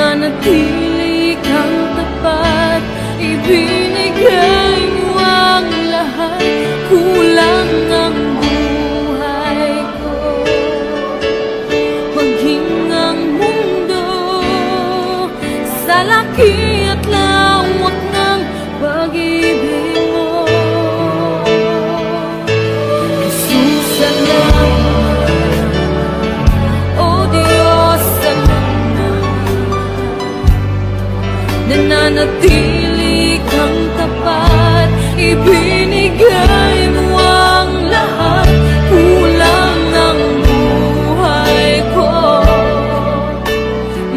nananatili kang tapat. Ibinigay mo ang lahat, kulang ang buhay ko. Maging ang mundo sa laki at lawak ng pag-ibig mo. Jesus, salamat. O Diyos, nananatili kang tapat. Ibinigay mo ang lahat, kulang ang buhay ko.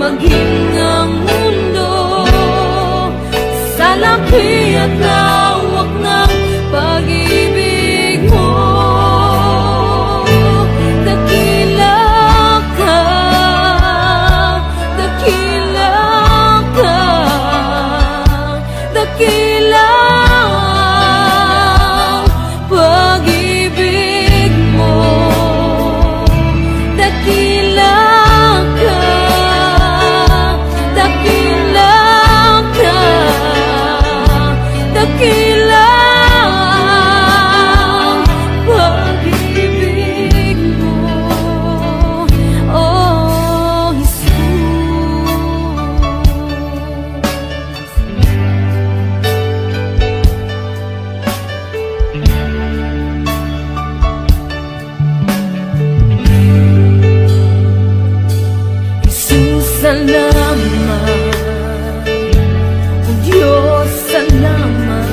Maging ang mundo sa laki at lawak ng pag-ibig mo. Dakila ka, dakila ka, dakila ang pag-ibig mo. Dakila ka, dakila ka, dakila ang pag-ibig mo. Oh, Jesus. Jesus, salamat. O Diyos, salamat.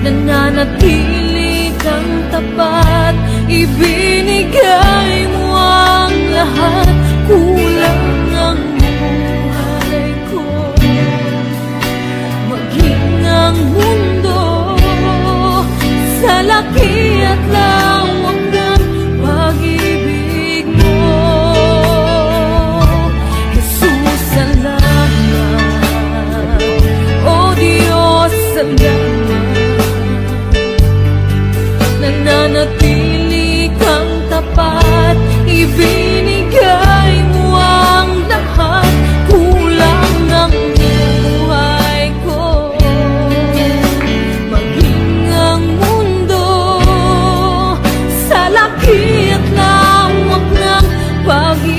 Nananatili kang tapat. Ibinigay mo ang lahat, kulang ang buhay ko. Maging ang mundo sa laki at lawak ng pag-ibig mo. Jesus, salamat. O Diyos, salamat. Nananatili kang tapat. Ibinigay mo ang lahat, kulang ang buhay ko. Maging ang mundo sa laki at lawak ng pag-ibig